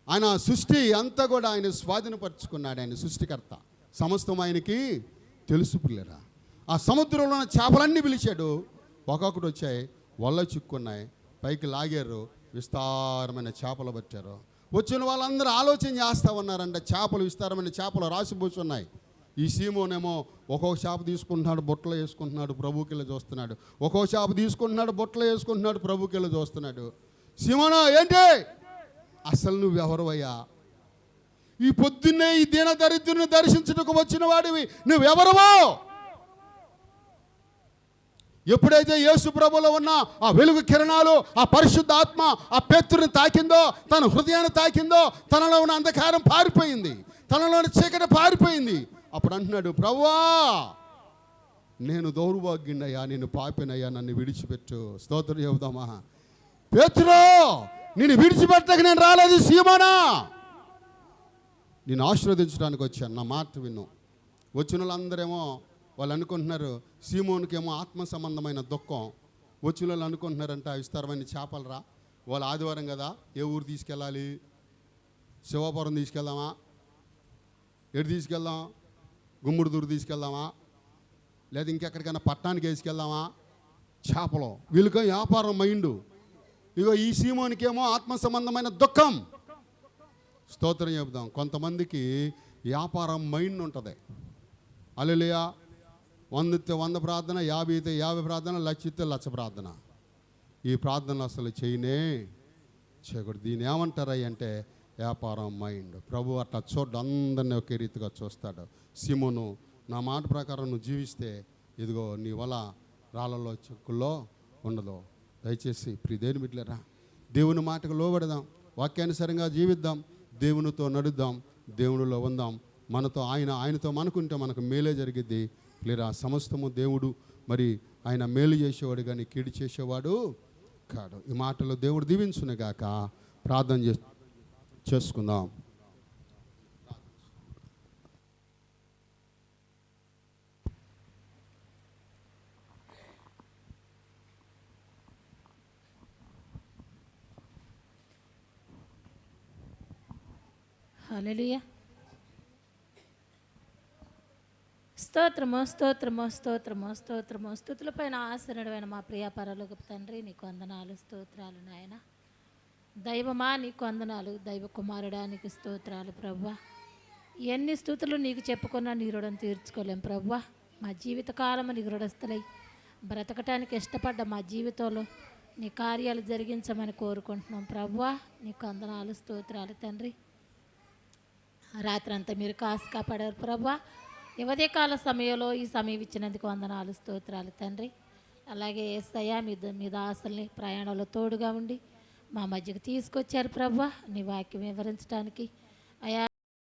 ఆయన సృష్టి అంతా కూడా ఆయన స్వాధీనపరుచుకున్నాడు. ఆయన సృష్టికర్త, సమస్తం ఆయనకి తెలుసు పిల్లరా. ఆ సముద్రంలో ఉన్న చేపలన్నీ పిలిచాడు, ఒక్కొక్కటి వచ్చాయి, వల్ల చిక్కున్నాయి, పైకి లాగారు, విస్తారమైన చేపలు పట్టారు. వచ్చిన వాళ్ళందరూ ఆలోచన చేస్తూ ఉన్నారంట, చేపలు విస్తారమైన చేపలు రాసిపోతున్నాయి. ఈ సీమోనేమో ఒక్కొక్క చేప తీసుకుంటున్నాడు, బొట్టలో వేసుకుంటున్నాడు, ప్రభుకెళ్ళి చూస్తున్నాడు. ఒక్కొక్క చేప తీసుకుంటున్నాడు, బొట్టలో వేసుకుంటున్నాడు, ప్రభుకెళ్ళి చూస్తున్నాడు. సీమోనో ఏంటి, అసలు నువ్వెవరువయ్యా, ఈ పొద్దున్నే ఈ దీన దరిద్రుని దర్శించుటకు వచ్చిన వాడివి, నువ్వెవరువో? ఎప్పుడైతే యేసు ప్రభులో ఉన్న ఆ వెలుగు కిరణాలు, ఆ పరిశుద్ధ ఆత్మ ఆ పేతురుని తాకిందో, తన హృదయాన్ని తాకిందో, తనలో ఉన్న అంధకారం పారిపోయింది, తనలోని చీకటి పారిపోయింది. అప్పుడు అంటున్నాడు, ప్రభువా నేను దౌర్భాగ్యుడయ్యా, నేను పాపినయ్యా, నన్ను విడిచిపెట్టు. స్తోత్రం చెబుదామా. పేతురు, నేను విడిచిపెట్టక నేను రాలేదు, సీమోనా నేను ఆశీర్వదించడానికి వచ్చాను, నా మాట విను. వచ్చిన వాళ్ళందరేమో వాళ్ళు అనుకుంటున్నారు, సీమోనికేమో ఆత్మ సంబంధమైన దుఃఖం. వచ్చిన వాళ్ళు అనుకుంటున్నారంట, విస్తారమైన చేపలు రా, వాళ్ళు ఆదివారం కదా, ఏ ఊరు తీసుకెళ్ళాలి? శివాపురం తీసుకెళ్దామా? ఎటు తీసుకెళ్దాం? గుమ్మడిదూరు తీసుకెళ్దామా? లేదా ఇంకెక్కడికైనా పట్టణానికి వేసుకెళ్దామా? చేపలు. వీళ్ళకి వ్యాపారం మైండు. ఇగో ఈ సీమోనికేమో ఆత్మ సంబంధమైన దుఃఖం. స్తోత్రం చెబుదాం. కొంతమందికి వ్యాపారం మైండ్ ఉంటుంది. హల్లెలూయా. 100 ఇస్తే 100 ప్రార్థన, 50 అయితే 50 ప్రార్థన, 1,00,000 ఇస్తే 1,00,000 ప్రార్థన. ఈ ప్రార్థనలు అసలు చేయకూడదు. దీన్ని ఏమంటారా అంటే వ్యాపారం మైండ్. ప్రభు అట్లా చూడ్డు, అందరినీ ఒకే రీతిగా చూస్తాడు. సీమోను, నా మాట ప్రకారం నువ్వు జీవిస్తే ఇదిగో నీ వల రాళ్ళలో చిక్కుల్లో ఉండదు. దయచేసి ప్రియదేవుని బిడ్డలారా, దేవుని మాటకు లోబడదాం, వాక్యానుసారంగా జీవిద్దాం, దేవునితో నడుద్దాం, దేవునిలో ఉందాం. ఆయనతో మనకుంటే మనకు మేలే జరిగిద్ది. లేదా సమస్తము దేవుడు మరి ఆయన మేలు చేసేవాడు కానీ కీడు చేసేవాడు కాడు. ఈ మాటలో దేవుడు దీవించునుగాక. ప్రార్థన చేసుకుందాం. హల్లెలూయా. స్తోత్రము స్తోత్రము స్తోత్రము స్తోత్రము. స్తుతులపైన ఆసనుడైన మా ప్రియ పరలోకపు తండ్రి, నీకు వందనాలు, స్తోత్రాలు నాయన. దైవమా నీకు వందనాలు, దైవ కుమారుడా నీకు స్తోత్రాలు ప్రభువా. ఎన్ని స్తుతులు నీకు చెప్పుకున్నా నీ రుణం తీర్చుకోలేం ప్రభువా. మా జీవితకాలము నీకు రుణస్థులై బ్రతకటానికి ఇష్టపడ్డ మా జీవితంలో నీ కార్యాలు జరిగించమని కోరుకుంటున్నాం ప్రభువా. నీకు వందనాలు, స్తోత్రాలు తండ్రి. రాత్రి అంతా మీరు కాసు కాపాడారు ప్రభా. ఉదయకాల సమయంలో ఈ సమయం ఇచ్చినందుకు వందనాలు, స్తోత్రాలు తండ్రి. అలాగే యేసయ్యా మీ దాసుల్ని ప్రయాణంలో తోడుగా ఉండి మా మధ్యకు తీసుకొచ్చారు ప్రభా, నీ వాక్యం వివరించడానికి. అయా